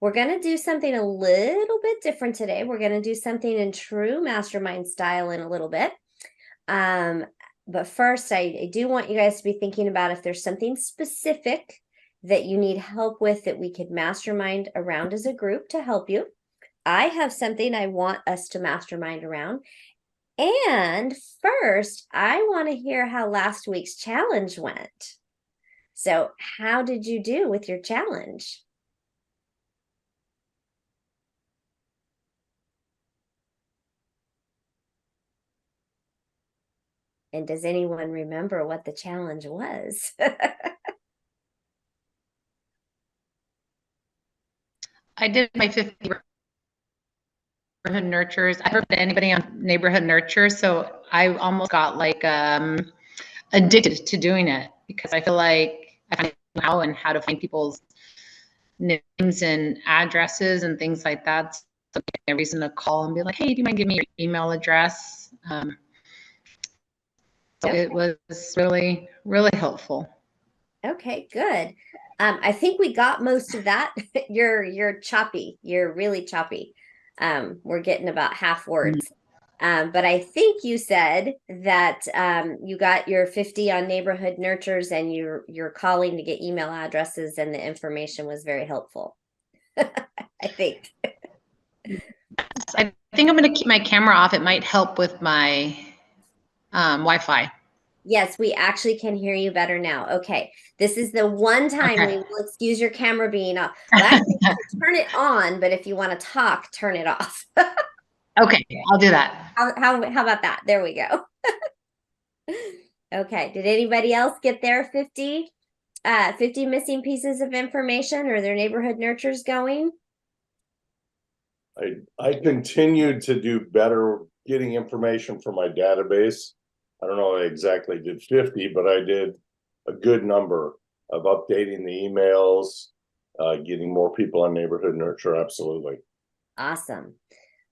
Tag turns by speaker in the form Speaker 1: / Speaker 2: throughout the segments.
Speaker 1: We're going to do something a little bit different today. We're going to do something in true mastermind style in a little bit. But first, I do want you guys to be thinking about if there's something specific that you need help with that we could mastermind around as a group to help you. I have something I want us to mastermind around. And first, I want to hear how last week's challenge went. So, how did you do with your challenge? And does anyone remember what the challenge was?
Speaker 2: I did my 50 neighborhood nurtures. I heard anybody on neighborhood nurture, so I almost got like addicted to doing it because I feel like I find out and how to find people's names and addresses and things like that. So a reason to call and be like, hey, do you mind giving me your email address? So it was really, really helpful.
Speaker 1: Okay, good. I think we got most of that. You're choppy. You're really choppy. We're getting about half words. But I think you said that you got your 50 on neighborhood nurtures and you're calling to get email addresses and the information was very helpful. I think.
Speaker 2: I think I'm going to keep my camera off. It might help with my Wi-Fi.
Speaker 1: Yes, we actually can hear you better now. Okay. This is the one time we will excuse your camera being off. Well, actually, turn it on, but if you want to talk, turn it off.
Speaker 2: Okay, I'll do that.
Speaker 1: How about that? There we go. Okay. Did anybody else get their 50 missing pieces of information or their neighborhood nurtures going?
Speaker 3: I continued to do better getting information from my database. I don't know if I exactly did 50, but I did a good number of updating the emails, getting more people on neighborhood nurture. Absolutely.
Speaker 1: Awesome.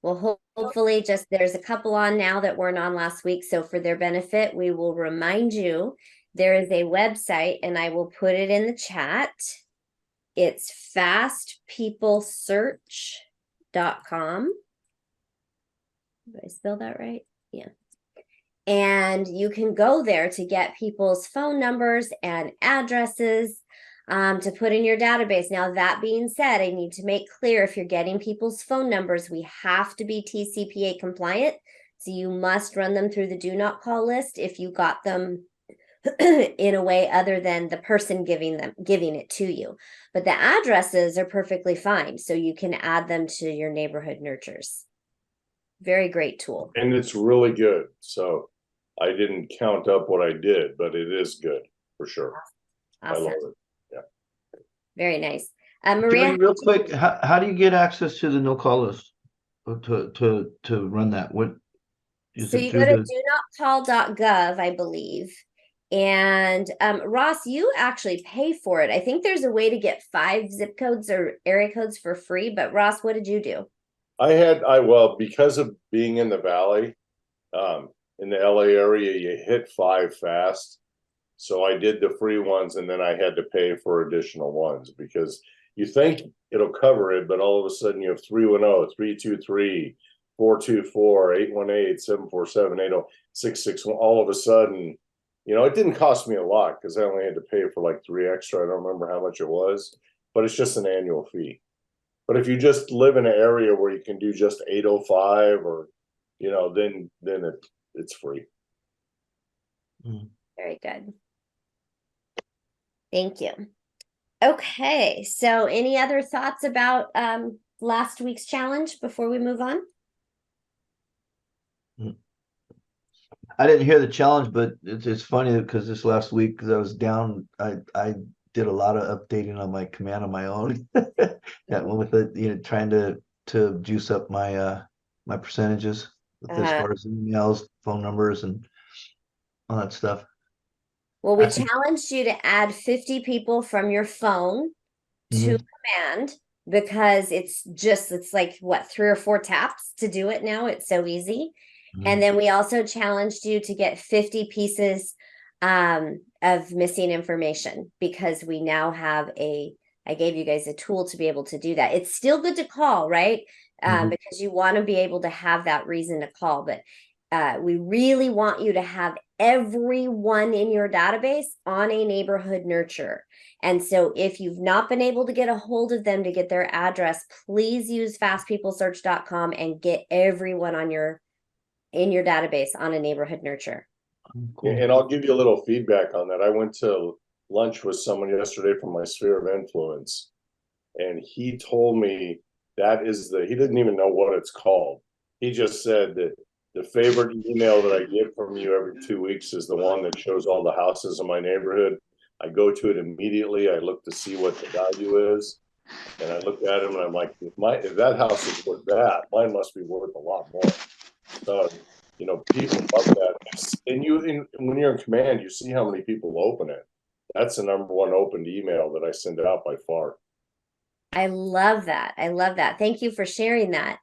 Speaker 1: Well, hopefully just there's a couple on now that weren't on last week. So for their benefit, we will remind you there is a website and I will put it in the chat. It's fastpeoplesearch.com. Did I spell that right? Yeah. And you can go there to get people's phone numbers and addresses to put in your database. Now, that being said, I need to make clear if you're getting people's phone numbers, we have to be TCPA compliant. So you must run them through the do not call list if you got them in a way other than the person giving it to you. But the addresses are perfectly fine. So you can add them to your neighborhood nurtures. Very great tool.
Speaker 3: And it's really good. So I didn't count up what I did, but it is good for sure.
Speaker 1: Awesome.
Speaker 3: I love it. Yeah.
Speaker 1: Very nice. Maria,
Speaker 4: Jodi, real quick, how do you get access to the no call list to run that? What is
Speaker 1: so
Speaker 4: it
Speaker 1: you
Speaker 4: through
Speaker 1: go to
Speaker 4: the
Speaker 1: donotcall.gov, I believe. And Ross, you actually pay for it. I think there's a way to get 5 zip codes or area codes for free. But Ross, what did you do?
Speaker 3: Well, because of being in the Valley, in the LA area, you hit 5 fast. So I did the free ones and then I had to pay for additional ones because you think it'll cover it, but all of a sudden you have 310, 323, 424, 818, 747, 80, all of a sudden, it didn't cost me a lot because I only had to pay for like 3 extra. I don't remember how much it was, but it's just an annual fee. But if you just live in an area where you can do just 805 or, then it's free.
Speaker 1: Very good. Thank you. Okay, so any other thoughts about last week's challenge before we move on?
Speaker 4: I didn't hear the challenge, but it's funny because this last week, because I was down, I did a lot of updating on my command on my own. That one with the trying to juice up my my percentages as far as emails, phone numbers, and all that stuff.
Speaker 1: Well, we challenged you to add 50 people from your phone to command because it's like what, 3 or 4 taps to do it now. It's so easy. And then we also challenged you to get 50 pieces of missing information because we now have a I gave you guys a tool to be able to do that. It's still good to call, right? Because you want to be able to have that reason to call. But we really want you to have everyone in your database on a neighborhood nurture. And so if you've not been able to get a hold of them to get their address, please use fastpeoplesearch.com and get everyone on in your database on a neighborhood nurture.
Speaker 4: Cool.
Speaker 3: And I'll give you a little feedback on that. I went to lunch with someone yesterday from my sphere of influence, and he told me he didn't even know what it's called. He just said that the favorite email that I get from you every 2 weeks is the one that shows all the houses in my neighborhood. I go to it immediately. I look to see what the value is, and I look at him and I'm like, if that house is worth that, mine must be worth a lot more. So, people love that. And when you're in command, you see how many people open it. That's the number one opened email that I send out by far.
Speaker 1: I love that. I love that. Thank you for sharing that.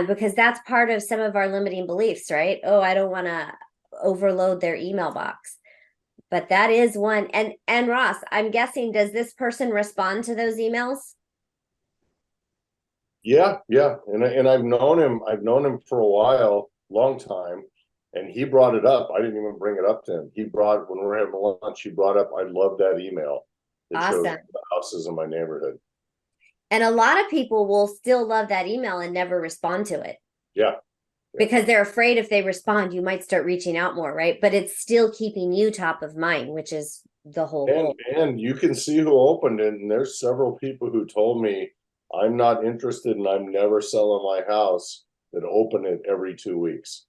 Speaker 1: Because that's part of some of our limiting beliefs, right? Oh, I don't want to overload their email box. But that is one. And Ross, I'm guessing, does this person respond to those emails?
Speaker 3: Yeah. And I've known him for a while, long time. And he brought it up. I didn't even bring it up to him. When we were having lunch, he brought up, I love that email that shows
Speaker 1: Awesome.
Speaker 3: the houses in my neighborhood.
Speaker 1: And a lot of people will still love that email and never respond to it.
Speaker 3: Yeah.
Speaker 1: Because they're afraid if they respond, you might start reaching out more, right? But it's still keeping you top of mind, which is the whole goal.
Speaker 3: And you can see who opened it. And there's several people who told me, I'm not interested and I'm never selling my house, that open it every 2 weeks.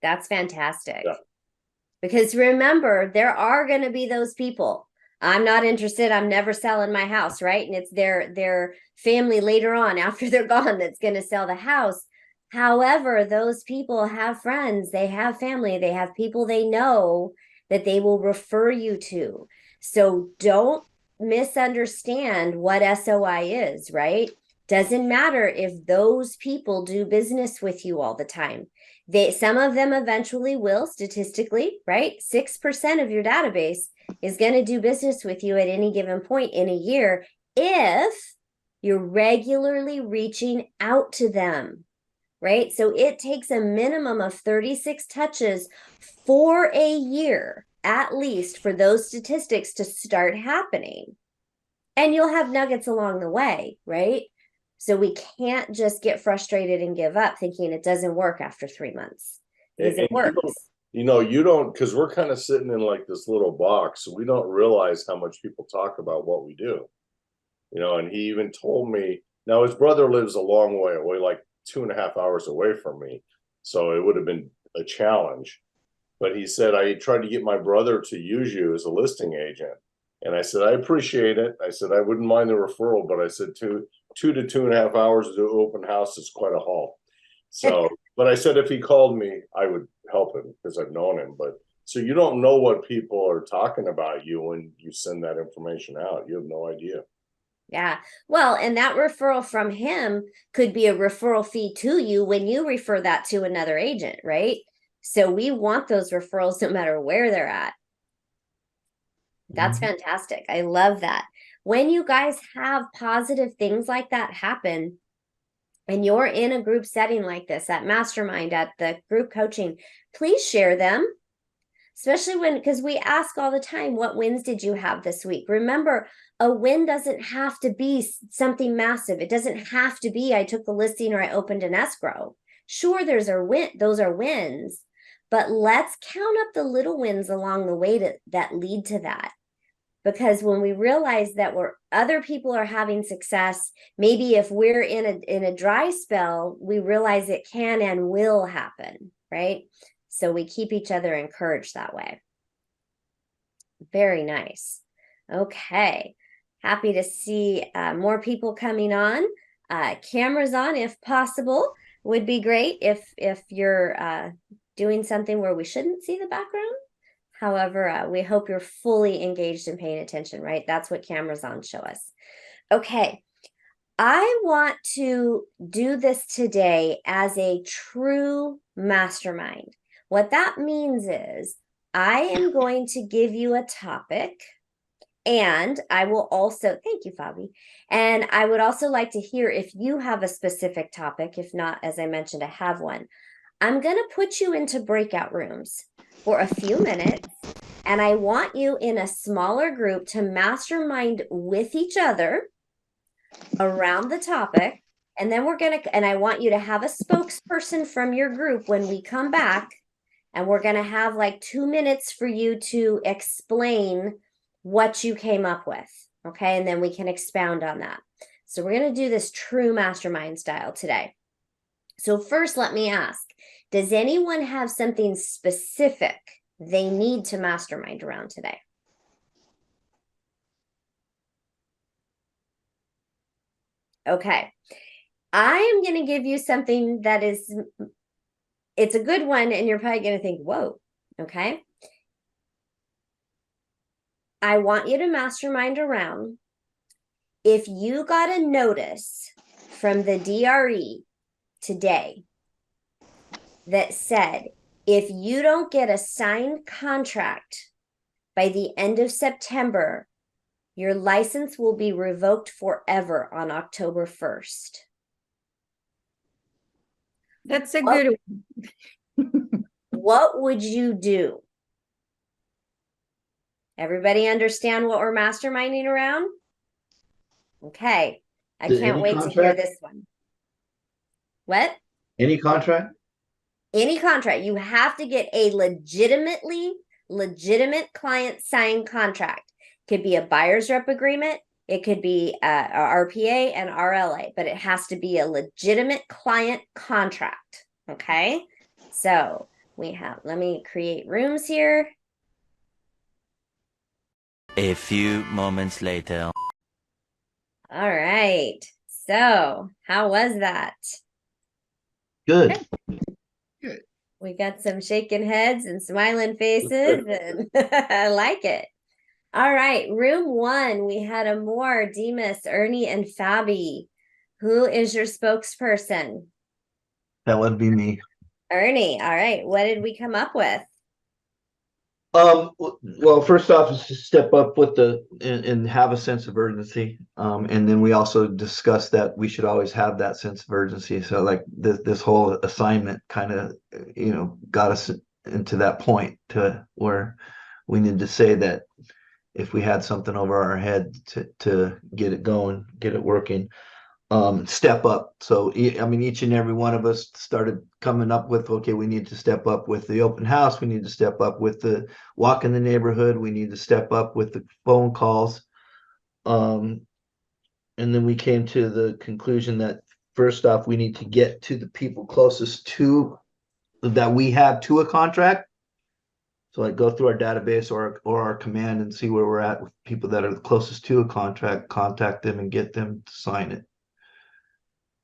Speaker 1: That's fantastic.
Speaker 3: Yeah.
Speaker 1: Because remember, there are going to be those people. I'm not interested. I'm never selling my house, right? And it's their family later on after they're gone that's going to sell the house. However, those people have friends, they have family, they have people they know that they will refer you to. So don't misunderstand what SOI is, right? Doesn't matter if those people do business with you all the time. Some of them eventually will, statistically, right? 6% of your database is going to do business with you at any given point in a year if you're regularly reaching out to them, right? So it takes a minimum of 36 touches for a year, at least, for those statistics to start happening. And you'll have nuggets along the way, right? So we can't just get frustrated and give up thinking it doesn't work after 3 months, because it works.
Speaker 3: You don't, because we're kind of sitting in like this little box. So we don't realize how much people talk about what we do. And he even told me, now his brother lives a long way away, like 2.5 hours away from me. So it would have been a challenge. But he said, I tried to get my brother to use you as a listing agent. And I said, I appreciate it. I said, I wouldn't mind the referral, but I said 2 to 2.5 hours to do open house is quite a haul. So, but I said, if he called me, I would help him because I've known him. But so you don't know what people are talking about you when you send that information out. You have no idea.
Speaker 1: Yeah. Well, and that referral from him could be a referral fee to you when you refer that to another agent, right? So we want those referrals no matter where they're at. That's fantastic. I love that. When you guys have positive things like that happen, and you're in a group setting like this, at Mastermind, at the group coaching, please share them. Especially because we ask all the time, what wins did you have this week? Remember, a win doesn't have to be something massive. It doesn't have to be, I took the listing or I opened an escrow. Sure, those are wins, but let's count up the little wins along the way that lead to that. Because when we realize that other people are having success, maybe if we're in a dry spell, we realize it can and will happen, right? So we keep each other encouraged that way. Very nice. Okay. Happy to see more people coming on. Cameras on, if possible, would be great if you're doing something where we shouldn't see the background. However, we hope you're fully engaged and paying attention, right? That's what cameras on show us. Okay. I want to do this today as a true mastermind. What that means is I am going to give you a topic, And I will also, thank you, Fabi. And I would also like to hear if you have a specific topic. If not, as I mentioned, I have one. I'm going to put you into breakout rooms for a few minutes. And I want you in a smaller group to mastermind with each other around the topic. And then and I want you to have a spokesperson from your group when we come back. And we're going to have like 2 minutes for you to explain what you came up with. Okay. And then we can expound on that. So we're going to do this true mastermind style today. So first, let me ask, does anyone have something specific they need to mastermind around today? Okay. I am going to give you something that it's a good one, and you're probably going to think, whoa, okay. I want you to mastermind around if you got a notice from the DRE today that said, if you don't get a signed contract by the end of September, your license will be revoked forever on October 1st.
Speaker 5: That's a good one.
Speaker 1: What would you do? Everybody understand what we're masterminding around? Okay. I
Speaker 4: Did
Speaker 1: can't
Speaker 4: any
Speaker 1: wait to hear
Speaker 4: contract?
Speaker 1: this one. What?
Speaker 4: Any contract?
Speaker 1: Any contract. You have to get a legitimate client signed contract. Could be a buyer's rep agreement. It could be a RPA and RLA, but it has to be a legitimate client contract. Okay. So let me create rooms here.
Speaker 6: A few moments later.
Speaker 1: All right. So how was that?
Speaker 4: Good.
Speaker 1: We got some shaking heads and smiling faces, and I like it. All right, room 1, we had Amor, Demas, Ernie, and Fabi. Who is your spokesperson?
Speaker 4: That would be me.
Speaker 1: Ernie. All right, what did we come up with?
Speaker 4: Well, first off is to step up with and have a sense of urgency. And then we also discussed that we should always have that sense of urgency. So like this whole assignment kind of, got us into that point to where we need to say that if we had something over our head to get it going, get it working, step up. So each and every one of us started coming up with, okay, we need to step up with the open house, we need to step up with the walk in the neighborhood, we need to step up with the phone calls. And then we came to the conclusion that first off, we need to get to the people closest to that we have to a contract. So like go through our database or our command and see where we're at with people that are the closest to a contract, contact them and get them to sign it.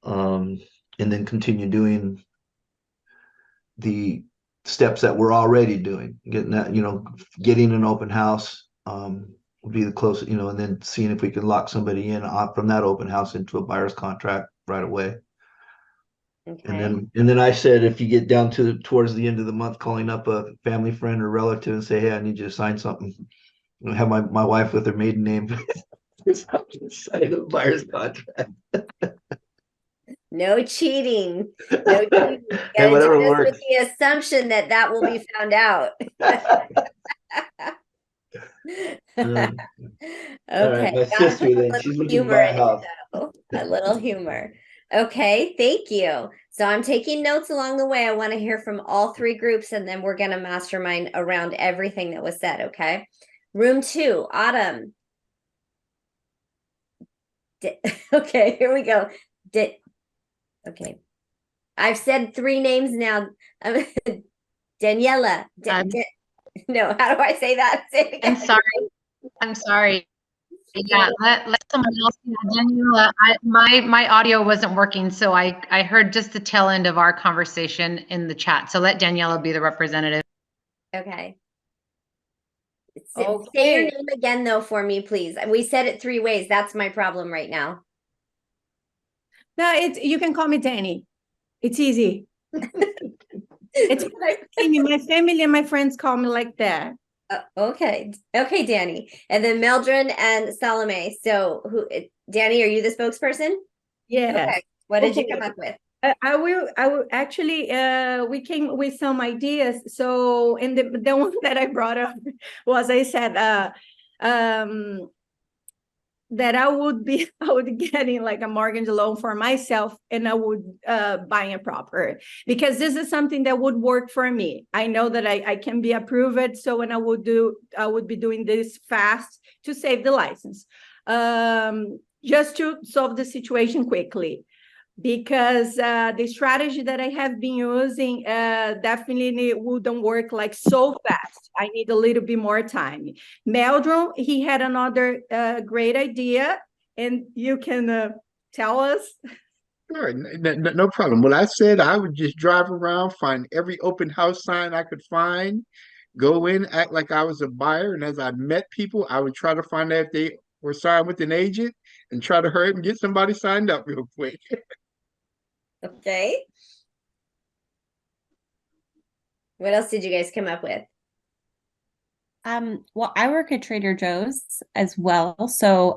Speaker 4: And then continue doing the steps that we're already doing, getting that, getting an open house, would be the closest, and then seeing if we can lock somebody in from that open house into a buyer's contract right away.
Speaker 1: Okay.
Speaker 4: And then I said, if you get down towards the end of the month, calling up a family friend or relative and say, hey, I need you to sign something. I have my wife with her maiden name sign a buyer's contract.
Speaker 1: No cheating. No cheating. You
Speaker 4: Hey,
Speaker 1: gotta
Speaker 4: whatever
Speaker 1: do this
Speaker 4: works.
Speaker 1: with the assumption that will be found out.
Speaker 4: All right,
Speaker 1: Okay,
Speaker 4: my
Speaker 1: gotta
Speaker 4: sister
Speaker 1: put a
Speaker 4: then,
Speaker 1: little
Speaker 4: she's looking to
Speaker 1: humor
Speaker 4: buy a
Speaker 1: in it
Speaker 4: house.
Speaker 1: though. A little humor. Okay, thank you. So I'm taking notes along the way. I want to hear from all 3 groups, and then we're gonna mastermind around everything that was said. Okay. Room 2, Autumn. Okay, here we go. Okay. I've said 3 names now. Daniela. No, how do I say that? Say it again.
Speaker 2: I'm sorry. Yeah, let someone else. Daniela, my audio wasn't working, so I heard just the tail end of our conversation in the chat. So let Daniela be the representative.
Speaker 1: Okay. Say your
Speaker 5: Okay.
Speaker 1: name again, though, for me, please. We said it 3 ways. That's my problem right now.
Speaker 5: No, you can call me Danny. It's easy. It's my family and my friends call me like that.
Speaker 1: Okay. Okay, Danny. And then Mildred and Salome. So Danny, are you the spokesperson?
Speaker 5: Yes.
Speaker 1: Okay. What did you
Speaker 5: Okay.
Speaker 1: come up with?
Speaker 5: I will actually, we came with some ideas. So, and the one that I brought up was, I said, that I would be I would getting like a mortgage loan for myself, and I would buy a property, because this is something that would work for me. I know that I can be approved. So when I would be doing this fast to save the license, just to solve the situation quickly, because the strategy that I have been using definitely wouldn't work like so fast. I need a little bit more time. Meldrum, he had another great idea, and you can tell us.
Speaker 7: Sure, no problem. Well, I said I would just drive around, find every open house sign I could find, go in, act like I was a buyer, and as I met people, I would try to find out if they were signed with an agent and try to hurry up and get somebody signed up real quick.
Speaker 1: Okay. What else did you guys come up with?
Speaker 8: Well, I work at Trader Joe's as well. So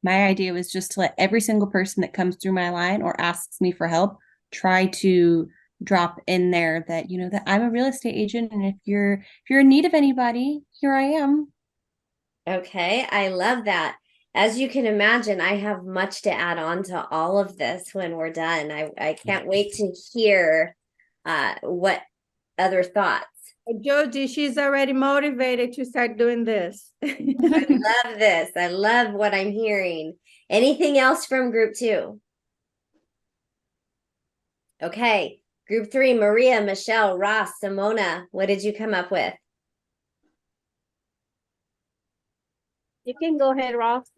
Speaker 8: my idea was just to let every single person that comes through my line or asks me for help try to drop in there that, that I'm a real estate agent, and if you're in need of anybody, here I am.
Speaker 1: Okay, I love that. As you can imagine, I have much to add on to all of this when we're done. I can't wait to hear what other thoughts.
Speaker 5: Jodi, she's already motivated to start doing this.
Speaker 1: I love this. I love what I'm hearing. Anything else from group 2? Okay, group 3, Maria, Michelle, Ross, Simona, what did you come up with?
Speaker 9: You can go ahead, Ross.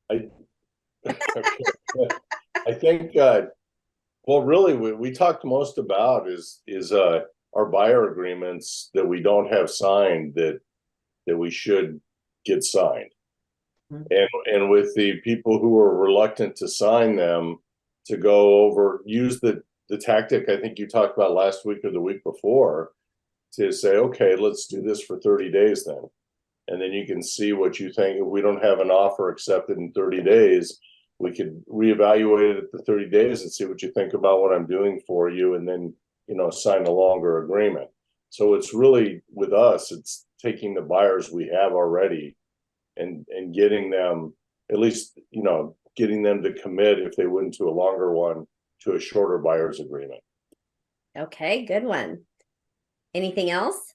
Speaker 3: I think well, really we talked most about is our buyer agreements that we don't have signed that we should get signed. And with the people who are reluctant to sign them, to go over, use the tactic I think you talked about last week or the week before, to say, okay, let's do this for 30 days then. And then you can see what you think. If we don't have an offer accepted in 30 days, we could reevaluate it at the 30 days and see what you think about what I'm doing for you, and then, sign a longer agreement. So it's really, with us, it's taking the buyers we have already and getting them, at least, getting them to commit, if they wouldn't to a longer one, to a shorter buyer's agreement.
Speaker 1: Okay, good one. Anything else?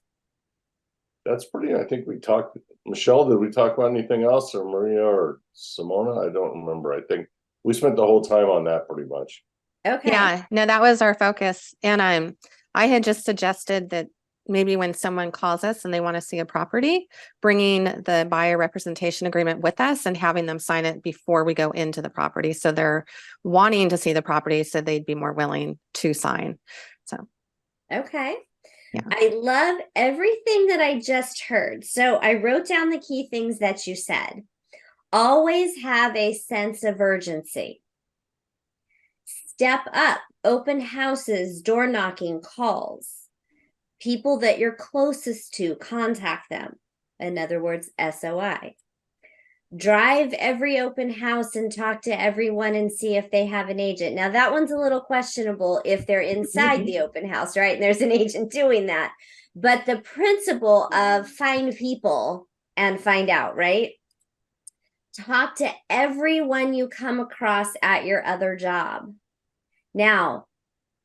Speaker 3: That's pretty, I think we talked. Michelle, did we talk about anything else, or Maria or Simona? I don't remember. I think we spent the whole time on that pretty much.
Speaker 1: Okay.
Speaker 9: Yeah, no, that was our focus. And I had just suggested that maybe when someone calls us and they want to see a property, bringing the buyer representation agreement with us and having them sign it before we go into the property. So they're wanting to see the property, so they'd be more willing to sign. So,
Speaker 1: Okay.
Speaker 9: yeah.
Speaker 1: I love everything that I just heard. So I wrote down the key things that you said. Always have a sense of urgency. Step up, open houses, door knocking, calls. People that you're closest to, contact them. In other words, SOI. Drive every open house and talk to everyone and see if they have an agent. Now that one's a little questionable if they're inside the open house, right? And there's an agent doing that. But the principle of find people and find out, right? Talk to everyone you come across at your other job. Now,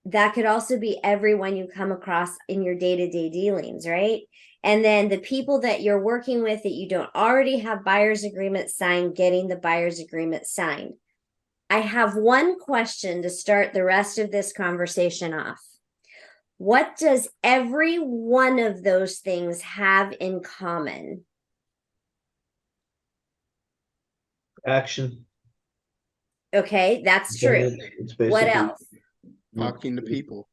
Speaker 1: that could also be everyone you come across in your day-to-day dealings, right? And then the people that you're working with that you don't already have buyer's agreement signed, getting the buyer's agreement signed. I have one question to start the rest of this conversation off. What does every one of those things have in common?
Speaker 4: Action.
Speaker 1: Okay, that's true.
Speaker 4: It's
Speaker 1: What
Speaker 4: basically
Speaker 1: else?
Speaker 7: Talking to people.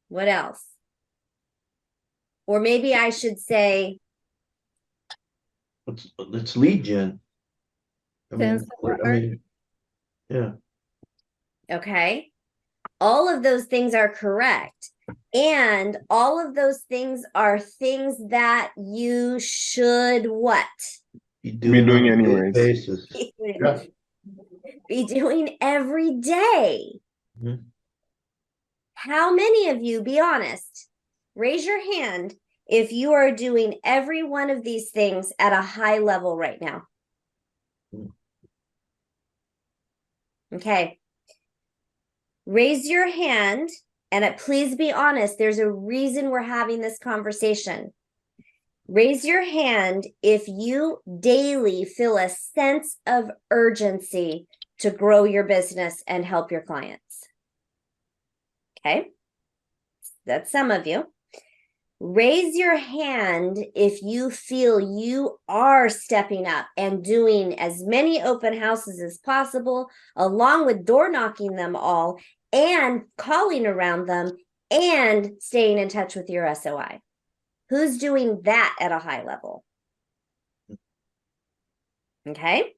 Speaker 1: What else? Or maybe I should say,
Speaker 4: it's lead gen.
Speaker 5: Sense of
Speaker 4: Yeah.
Speaker 1: okay, all of those things are correct. And all of those things are things that you should what?
Speaker 4: You
Speaker 7: Be doing
Speaker 4: on a daily
Speaker 7: anyways.
Speaker 4: basis.
Speaker 3: Yeah.
Speaker 1: Be doing every day.
Speaker 4: Mhm.
Speaker 1: How many of you, be honest, raise your hand if you are doing every one of these things at a high level right now. Okay. Raise your hand, and please be honest. There's a reason we're having this conversation. Raise your hand if you daily feel a sense of urgency to grow your business and help your clients. Okay. That's some of you. Raise your hand if you feel you are stepping up and doing as many open houses as possible, along with door knocking them all and calling around them and staying in touch with your SOI. Who's doing that at a high level? Okay.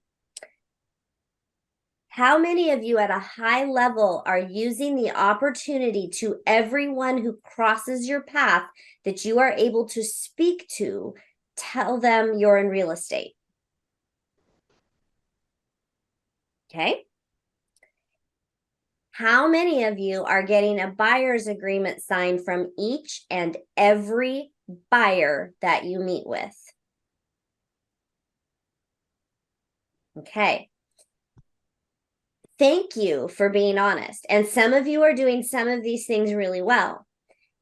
Speaker 1: How many of you at a high level are using the opportunity to everyone who crosses your path that you are able to speak to, tell them you're in real estate? Okay. How many of you are getting a buyer's agreement signed from each and every buyer that you meet with? Okay. Thank you for being honest. And some of you are doing some of these things really well.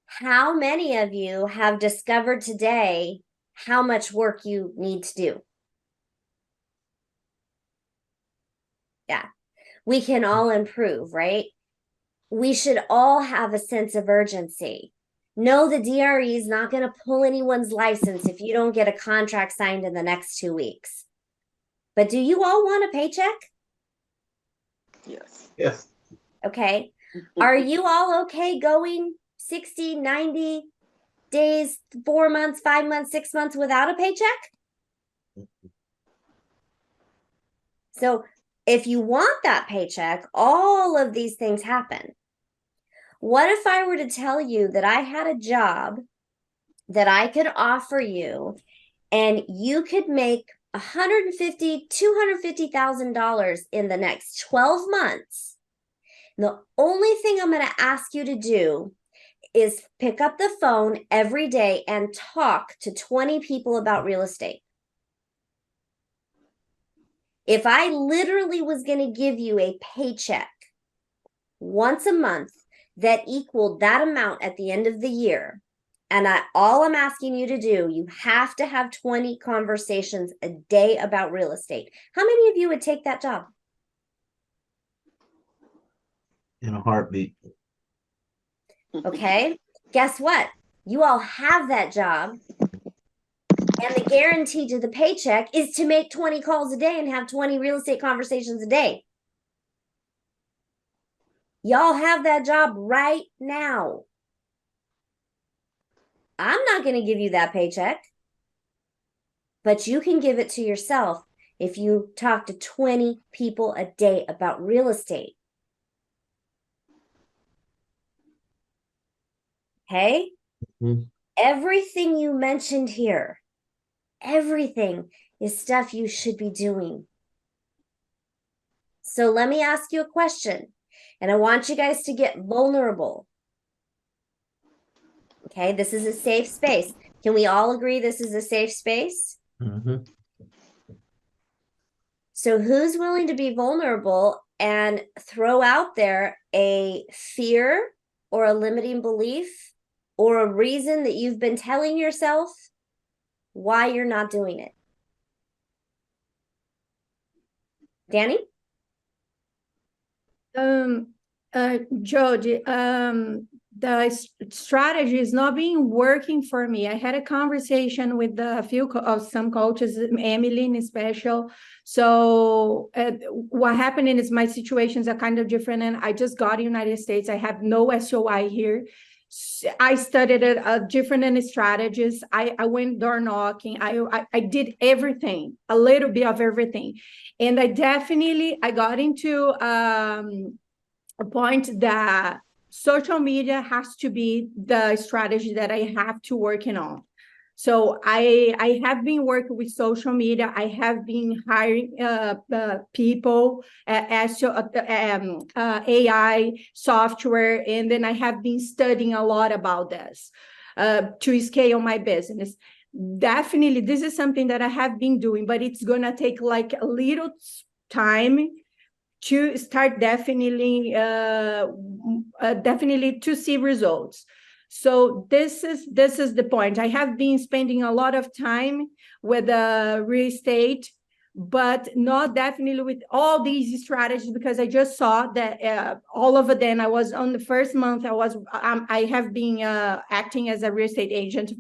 Speaker 1: How many of you have discovered today how much work you need to do? Yeah, we can all improve, right? We should all have a sense of urgency. No, the DRE is not going to pull anyone's license if you don't get a contract signed in the next 2 weeks. But do you all want a paycheck?
Speaker 10: Yes.
Speaker 4: Yes.
Speaker 1: Okay. Are you all okay going 60, 90 days, 4 months, 5 months, 6 months without a paycheck? So if you want that paycheck, all of these things happen. What if I were to tell you that I had a job that I could offer you and you could make $150,000, $250,000 in the next 12 months? The only thing I'm going to ask you to do is pick up the phone every day and talk to 20 people about real estate. If I literally was going to give you a paycheck once a month that equaled that amount at the end of the year, and all I'm asking you to do, you have to have 20 conversations a day about real estate. How many of you would take that job?
Speaker 4: In a heartbeat.
Speaker 1: Okay. Guess what? You all have that job. And the guarantee to the paycheck is to make 20 calls a day and have 20 real estate conversations a day. Y'all have that job right now. I'm not going to give you that paycheck, but you can give it to yourself if you talk to 20 people a day about real estate. Okay?
Speaker 4: Mm-hmm.
Speaker 1: Everything you mentioned here, everything is stuff you should be doing. So let me ask you a question, and I want you guys to get vulnerable. Okay, this is a safe space. Can we all agree this is a safe space?
Speaker 4: Mm-hmm.
Speaker 1: So who's willing to be vulnerable and throw out there a fear or a limiting belief or a reason that you've been telling yourself why you're not doing it? Danny?
Speaker 5: Jodi, the strategy is not being working for me. I had a conversation with a few of some coaches, Emily in special. So what happened is my situations are kind of different, and I just got to United States. I have no SOI here. I studied different strategies. I went door knocking. I did everything, a little bit of everything, and I got into a point that social media has to be the strategy that I have to working on. So I have been working with social media. I have been hiring people as AI software, and then I have been studying a lot about this to scale my business. Definitely, this is something that I have been doing, but it's gonna take like a little time to start definitely to see results. So this is the point. I have been spending a lot of time with real estate, but not definitely with all these strategies, because I just saw that all of them. I was on the first month. I have been acting as a real estate agent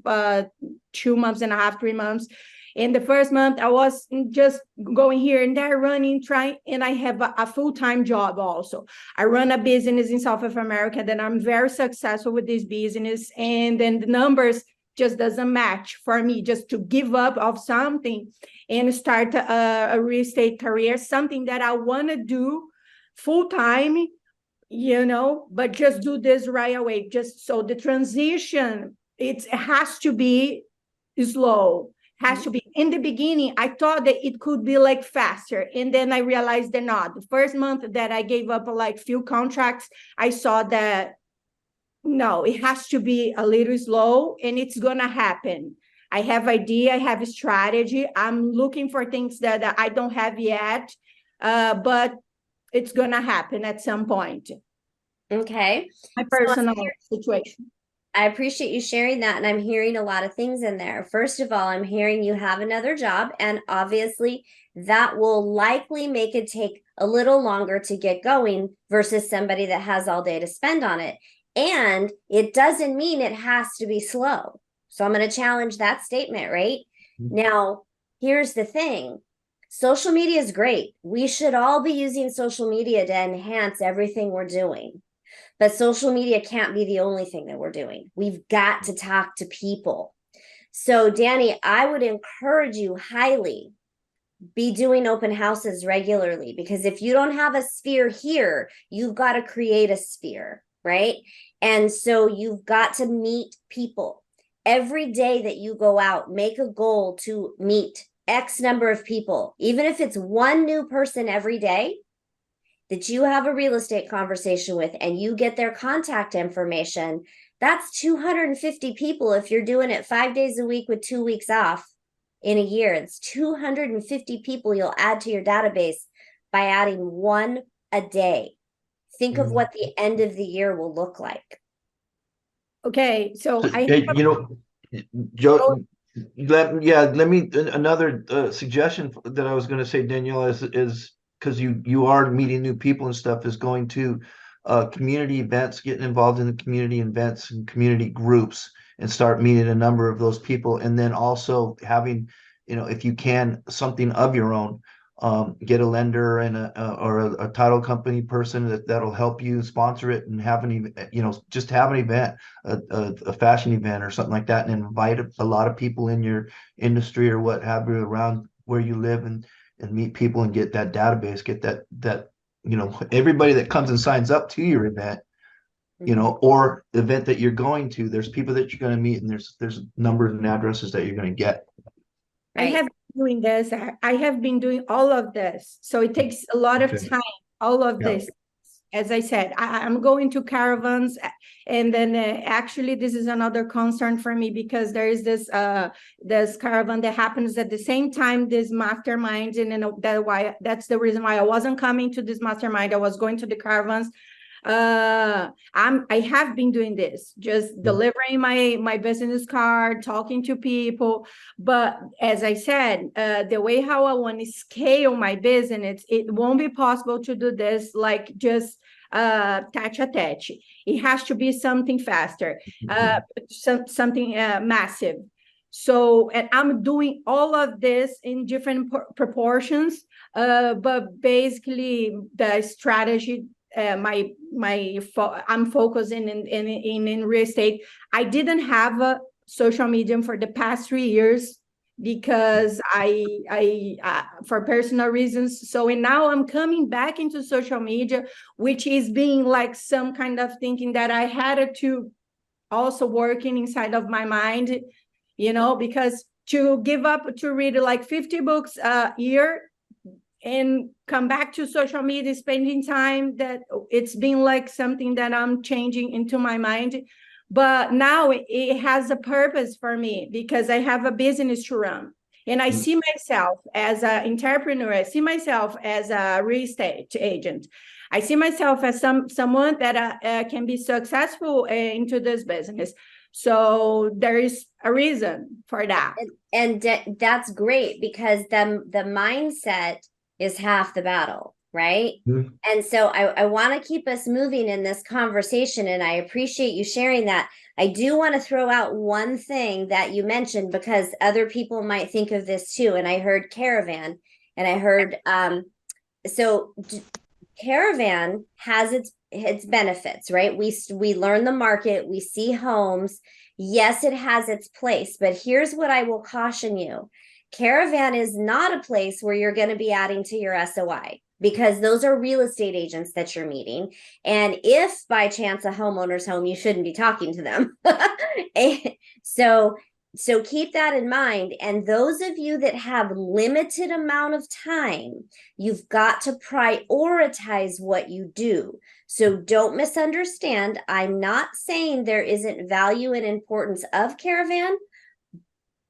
Speaker 5: 2 months and a half, 3 months. In the first month, I was just going here and there, running, trying, and I have a full-time job also. I run a business in South of America, that I'm very successful with this business, and then the numbers just doesn't match for me just to give up of something and start a real estate career, something that I want to do full-time, but just do this right away. Just so the transition, it has to be slow. Has to be. In the beginning, I thought that it could be like faster, and then I realized that not. The first month that I gave up like few contracts, I saw that no, it has to be a little slow, and it's gonna happen. I have idea, I have a strategy. I'm looking for things that I don't have yet, but it's gonna happen at some point.
Speaker 1: Okay.
Speaker 5: My personal situation.
Speaker 1: I appreciate you sharing that. And I'm hearing a lot of things in there. First of all, I'm hearing you have another job. And obviously, that will likely make it take a little longer to get going versus somebody that has all day to spend on it. And it doesn't mean it has to be slow. So I'm going to challenge that statement, right? Now, here's the thing. Social media is great. We should all be using social media to enhance everything we're doing. But social media can't be the only thing that we're doing. We've got to talk to people. So, Danny, I would encourage you highly, be doing open houses regularly, because if you don't have a sphere here, you've got to create a sphere, right? And so you've got to meet people. Every day that you go out, make a goal to meet X number of people, even if it's one new person every day that you have a real estate conversation with, and you get their contact information. That's 250 people. If you're doing it 5 days a week with 2 weeks off in a year, it's 250 people you'll add to your database by adding one a day. Think of what the end of the year will look like.
Speaker 5: Okay, so
Speaker 4: Joe, let me, another suggestion that I was going to say, Danielle, is because you are meeting new people and stuff, is going to community events, getting involved in the community events and community groups, and start meeting a number of those people. And then also having, if you can, something of your own, get a lender and a title company person that'll help you sponsor it, and have just have an event, a fashion event or something like that, and invite a lot of people in your industry or what have you around where you live, and meet people and get that database, get that everybody that comes and signs up to your event, or event that you're going to, there's people that you're going to meet, and there's numbers and addresses that you're going to get.
Speaker 5: I have been doing this. I have been doing all of this. So it takes a lot of time, all of this. As I said, I'm going to caravans, and then actually this is another concern for me, because there is this caravan that happens at the same time, this mastermind, and that's the reason why I wasn't coming to this mastermind. I was going to the caravans. I have been doing this, just delivering my business card, talking to people. But as I said, the way how I want to scale my business, it won't be possible to do this like just tete-a-tete. It has to be something faster, something massive. So, and I'm doing all of this in different proportions, but basically the strategy, I'm focusing in real estate. I didn't have a social media for the past 3 years because I for personal reasons. So, and now I'm coming back into social media, which is being like some kind of thinking that I had to also working inside of my mind, because to give up to read like 50 books a year and come back to social media, spending time, that it's been like something that I'm changing into my mind. But now it has a purpose for me because I have a business to run. And I see myself as an entrepreneur. I see myself as a real estate agent. I see myself as someone that can be successful into this business. So there is a reason for that.
Speaker 1: And that's great, because the mindset is half the battle, right?
Speaker 4: Mhm.
Speaker 1: And so I want to keep us moving in this conversation, and I appreciate you sharing that. I do want to throw out one thing that you mentioned, because other people might think of this too. And I heard caravan, and I heard caravan has its benefits, right? We learn the market, we see homes. Yes, it has its place, but here's what I will caution you. Caravan is not a place where you're going to be adding to your SOI, because those are real estate agents that you're meeting. And if by chance a homeowner's home, you shouldn't be talking to them. So keep that in mind. And those of you that have limited amount of time, you've got to prioritize what you do. So don't misunderstand. I'm not saying there isn't value and importance of caravan,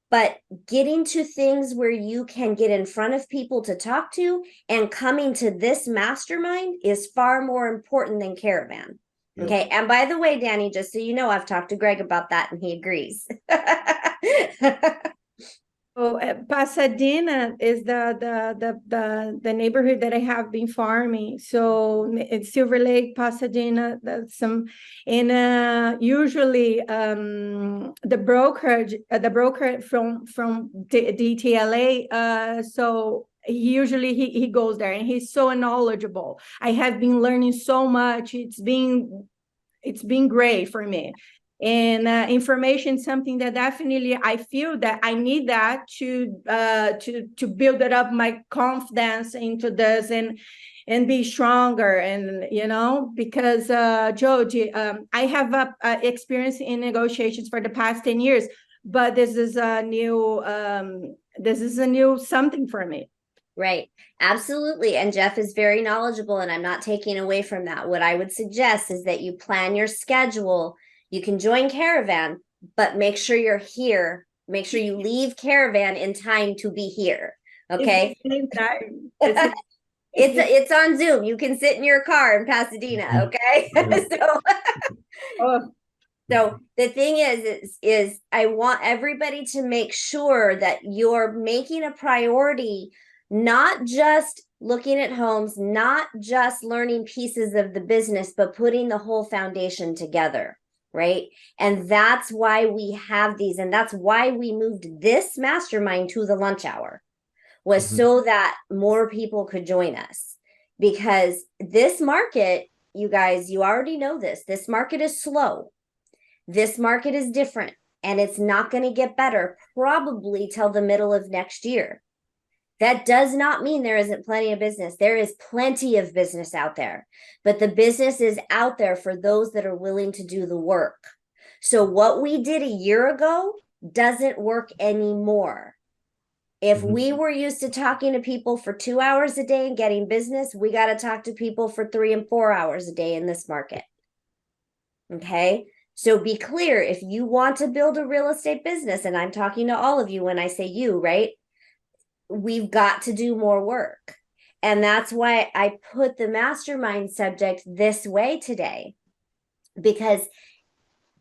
Speaker 1: but getting to things where you can get in front of people to talk to and coming to this mastermind is far more important than caravan.
Speaker 4: Yep.
Speaker 1: Okay. And by the way, Danny, just so you know, I've talked to Greg about that and he agrees.
Speaker 5: Oh, Pasadena is the neighborhood that I have been farming. So it's Silver Lake, Pasadena. That's and usually the broker from DTLA. So usually he goes there and he's so knowledgeable. I have been learning so much. It's been great for me. And information, something that definitely I feel that I need that to build it up my confidence into this and be stronger. And because Jodi, I have experience in negotiations for the past 10 years, but this is a new something for me.
Speaker 1: Right. Absolutely. And Jeff is very knowledgeable, and I'm not taking away from that. What I would suggest is that you plan your schedule. You can join Caravan, but make sure you're here. Make sure you leave Caravan in time to be here. Okay.
Speaker 5: It's the same time.
Speaker 1: It's on Zoom. You can sit in your car in Pasadena. Okay.
Speaker 5: Oh,
Speaker 1: So the thing is I want everybody to make sure that you're making a priority, not just looking at homes, not just learning pieces of the business, but putting the whole foundation together, right? And that's why we have these, and that's why we moved this mastermind to the lunch hour, was so that more people could join us. Because this market, you guys, you already know this market is slow. This market is different, and it's not going to get better probably till the middle of next year. That does not mean there isn't plenty of business. There is plenty of business out there, but the business is out there for those that are willing to do the work. So what we did a year ago doesn't work anymore. If we were used to talking to people for 2 hours a day and getting business, we got to talk to people for 3 and 4 hours a day in this market. Okay. So be clear, if you want to build a real estate business, and I'm talking to all of you when I say you, right? We've got to do more work. And that's why I put the mastermind subject this way today, because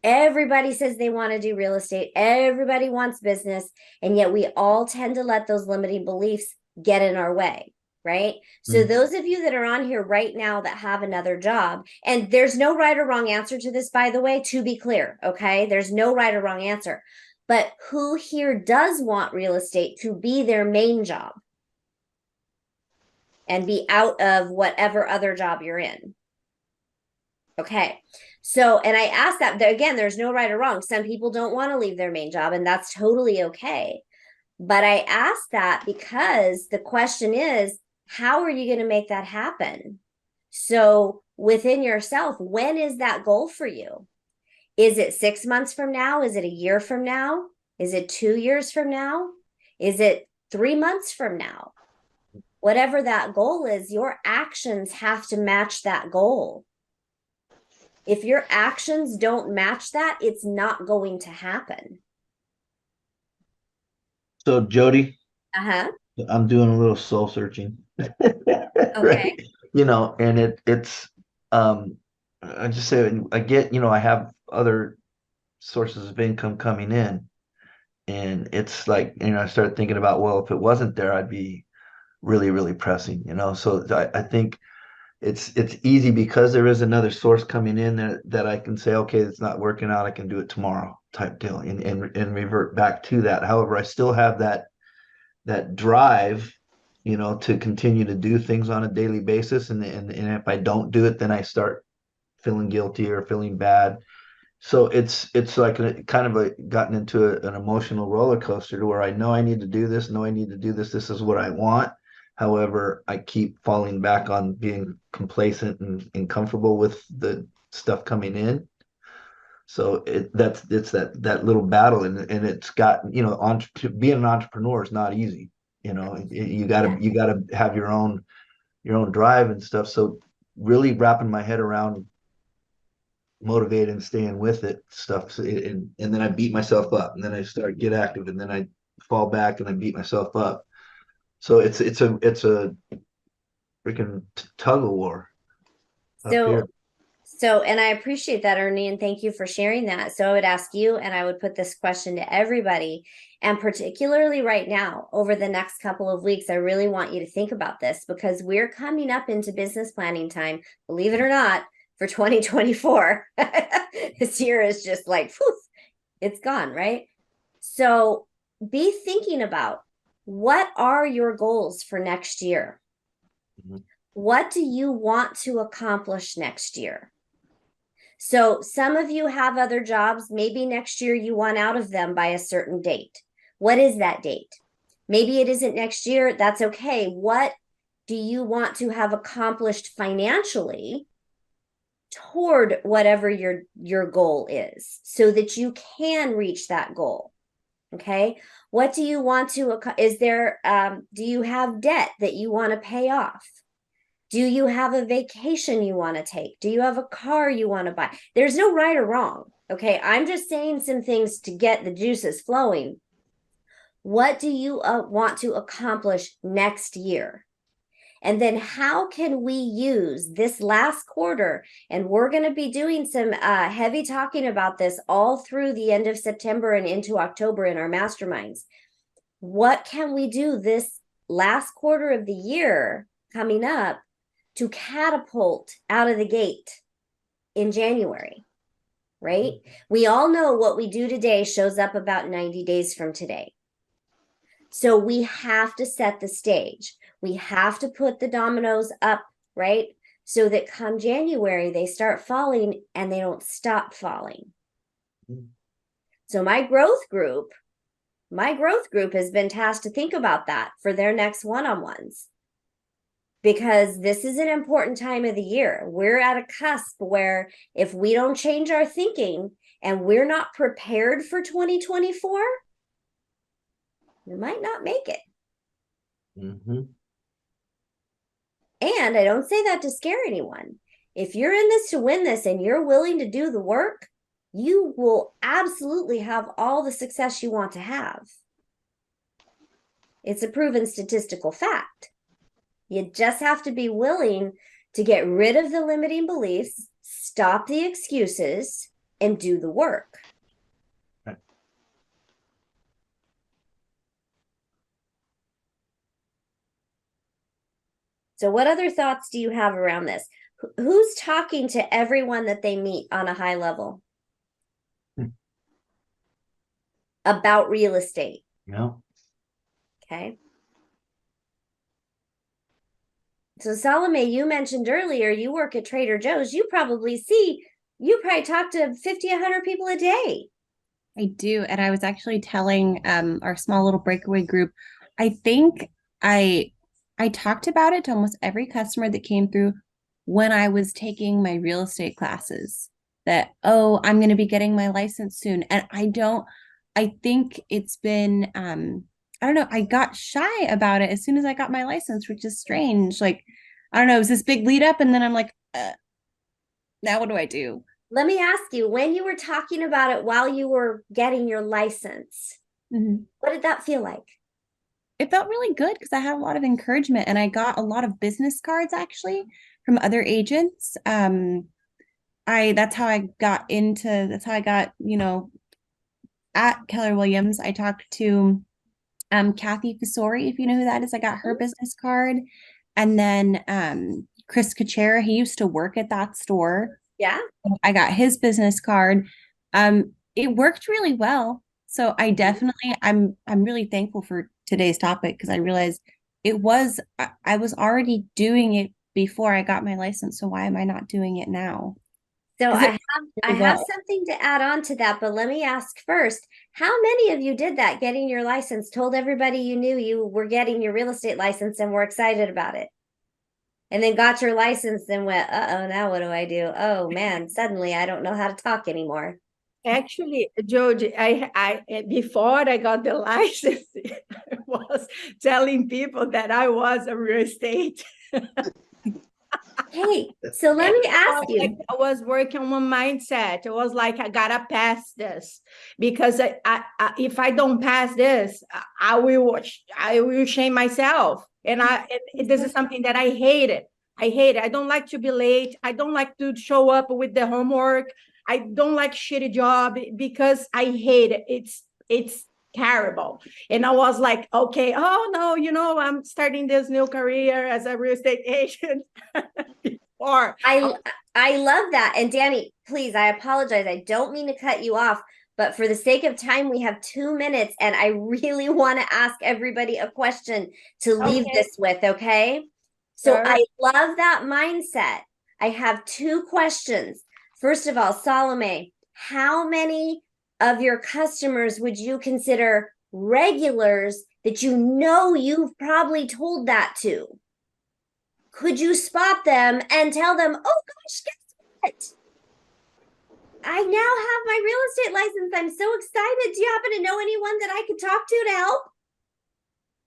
Speaker 1: everybody says they want to do real estate. Everybody wants business. And yet we all tend to let those limiting beliefs get in our way. Right. So those of you that are on here right now that have another job, and there's no right or wrong answer to this, by the way, to be clear. Okay. There's no right or wrong answer, but who here does want real estate to be their main job and be out of whatever other job you're in? Okay. So, and I asked that again, there's no right or wrong. Some people don't want to leave their main job, and that's totally okay. But I ask that because the question is, how are you going to make that happen? So within yourself, when is that goal for you? Is it 6 months from now? Is it a year from now? Is it 2 years from now? Is it 3 months from now? Whatever that goal is, your actions have to match that goal. If your actions don't match that, it's not going to happen.
Speaker 4: So Jody,
Speaker 1: Uh-huh.
Speaker 4: I'm doing a little soul searching.
Speaker 1: Okay.
Speaker 4: You know, and it's I just say I get, I have other sources of income coming in. And it's like, I started thinking about, well, if it wasn't there, I'd be really, really pressing, So I think it's easy because there is another source coming in that I can say, okay, it's not working out, I can do it tomorrow type deal and revert back to that. However, I still have that drive, to continue to do things on a daily basis. And if I don't do it, then I start feeling guilty or feeling bad. So it's like kind of gotten into an emotional roller coaster to where I know I need to do this, know I need to do this. This is what I want. However, I keep falling back on being complacent and comfortable with the stuff coming in. So it's that little battle, and it's got, being an entrepreneur is not easy. You gotta have your own drive and stuff. So really wrapping my head around motivated and staying with it stuff. So and then I beat myself up, and then I start get active, and then I fall back and I beat myself up. So it's a freaking tug of war up here.
Speaker 1: So, and I appreciate that, Ernie, and thank you for sharing that. So I would ask you, and I would put this question to everybody, and particularly right now, over the next couple of weeks, I really want you to think about this because we're coming up into business planning time, believe it or not, for 2024. This year is just like, poof, it's gone, right? So be thinking about, what are your goals for next year?
Speaker 4: Mhm.
Speaker 1: What do you want to accomplish next year? So some of you have other jobs. Maybe next year you want out of them by a certain date. What is that date? Maybe it isn't next year. That's okay. What do you want to have accomplished financially toward whatever your goal is so that you can reach that goal? Okay. What do you want to, is there, do you have debt that you want to pay off? Do you have a vacation you want to take? Do you have a car you want to buy? There's no right or wrong. Okay. I'm just saying some things to get the juices flowing. What do you want to accomplish next year? And then how can we use this last quarter? And we're going to be doing some heavy talking about this all through the end of September and into October in our masterminds. What can we do this last quarter of the year coming up to catapult out of the gate in January, right? We all know what we do today shows up about 90 days from today. So we have to set the stage. We have to put the dominoes up, right? So that come January, they start falling and they don't stop falling. So my growth group has been tasked to think about that for their next one-on-ones. Because this is an important time of the year. We're at a cusp where if we don't change our thinking and we're not prepared for 2024, we might not make it.
Speaker 4: Mm-hmm.
Speaker 1: And I don't say that to scare anyone. If you're in this to win this and you're willing to do the work, you will absolutely have all the success you want to have. It's a proven statistical fact. You just have to be willing to get rid of the limiting beliefs, stop the excuses, and do the work.
Speaker 4: Right.
Speaker 1: So what other thoughts do you have around this? Who's talking to everyone that they meet on a high level about real estate?
Speaker 4: Yeah.
Speaker 1: Okay. So Salome, you mentioned earlier you work at Trader Joe's. You probably talk to 50, 100 people a day.
Speaker 8: I do. And I was actually telling our small little breakaway group, I think I I talked about it to almost every customer that came through when I was taking my real estate classes that, oh, I'm going to be getting my license soon. And I think it's been I don't know, I got shy about it as soon as I got my license, which is strange. Like, I don't know, it was this big lead up and then I'm like, now what do I do?
Speaker 1: Let me ask you, when you were talking about it while you were getting your license,
Speaker 8: Mhm.
Speaker 1: what did that feel like?
Speaker 8: It felt really good because I had a lot of encouragement and I got a lot of business cards actually from other agents. That's how I got at Keller Williams. I talked to Kathy Fasori, if you know who that is. I got her business card. And then Chris Kachera, he used to work at that store.
Speaker 1: Yeah.
Speaker 8: I got his business card. It worked really well. So I'm really thankful for today's topic because I realized I was already doing it before I got my license. So why am I not doing it now?
Speaker 1: So
Speaker 8: 'Cause
Speaker 1: I
Speaker 8: it
Speaker 1: have
Speaker 8: worked
Speaker 1: I
Speaker 8: really
Speaker 1: have
Speaker 8: well.
Speaker 1: something to add on to that, but let me ask first, how many of you did that, getting your license, told everybody you knew you were getting your real estate license and were excited about it? And then got your license and went, uh-oh, now what do I do? Oh man, suddenly I don't know how to talk anymore.
Speaker 5: Actually, Jodi, before I got the license, I was telling people that I was a real estate.
Speaker 1: Hey, so let me ask
Speaker 5: Like,
Speaker 1: you.
Speaker 5: I was working on my mindset. It was like I gotta pass this because if I don't pass this, I will shame myself. This is something that I hated. I hate it. I don't like to be late. I don't like to show up with the homework. I don't like shitty job because I hate it. It's terrible. And I was like, okay, oh no, I'm starting this new career as a real estate agent. Or
Speaker 1: I love that. And Danny, please, I apologize. I don't mean to cut you off, but for the sake of time, we have 2 minutes, and I really want to ask everybody a question to leave
Speaker 5: okay,
Speaker 1: this with, okay? So
Speaker 5: sure.
Speaker 1: I love that mindset. I have two questions. First of all, Salome, how many of your customers would you consider regulars that you know you've probably told that to? Could you spot them and tell them, oh gosh, guess what? I now have my real estate license. I'm so excited. Do you happen to know anyone that I could talk to help?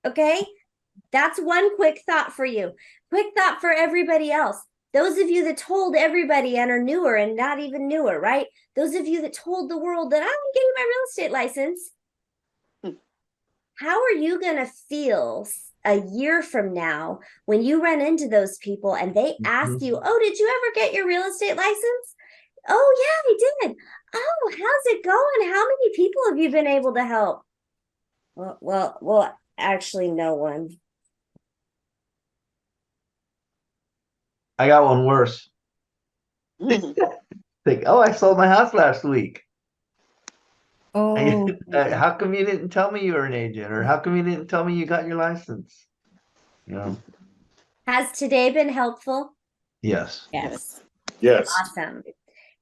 Speaker 1: Okay. That's one quick thought for you. Quick thought for everybody else. Those of you that told everybody and are newer and not even newer, right? Those of you that told the world that I'm getting my real estate license. How are you going to feel a year from now when you run into those people and they ask you, oh, did you ever get your real estate license? Oh, yeah, I did. Oh, how's it going? How many people have you been able to help? Well, actually, no one.
Speaker 4: I got one worse. Think, oh, I sold my house last week.
Speaker 8: Oh,
Speaker 4: How come you didn't tell me you were an agent? Or how come you didn't tell me you got your license? You know,
Speaker 1: Has today been helpful?
Speaker 4: yes.
Speaker 8: yes.
Speaker 3: Yes.
Speaker 1: Awesome.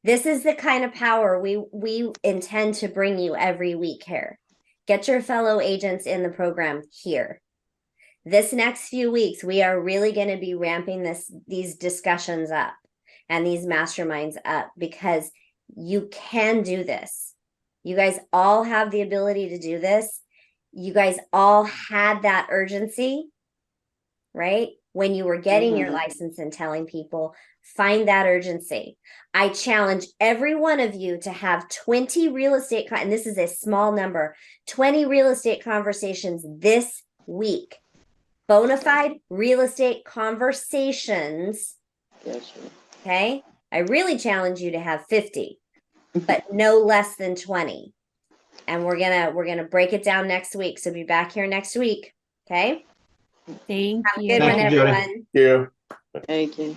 Speaker 1: This is the kind of power we intend to bring you every week here. Get your fellow agents in the program here. This next few weeks, we are really going to be ramping these discussions up and these masterminds up because you can do this. You guys all have the ability to do this. You guys all had that urgency, right? When you were getting your license and telling people, find that urgency. I challenge every one of you to have 20 real estate, and this is a small number, 20 real estate conversations this week. Bona fide real estate conversations. Okay. I really challenge you to have 50, but no less than 20. And we're gonna break it down next week. So be back here next week. Okay.
Speaker 8: Thank
Speaker 1: Have a
Speaker 8: you.
Speaker 1: good
Speaker 4: Thank
Speaker 1: one,
Speaker 4: you, Jodi.
Speaker 1: everyone.
Speaker 3: You.
Speaker 10: Thank you.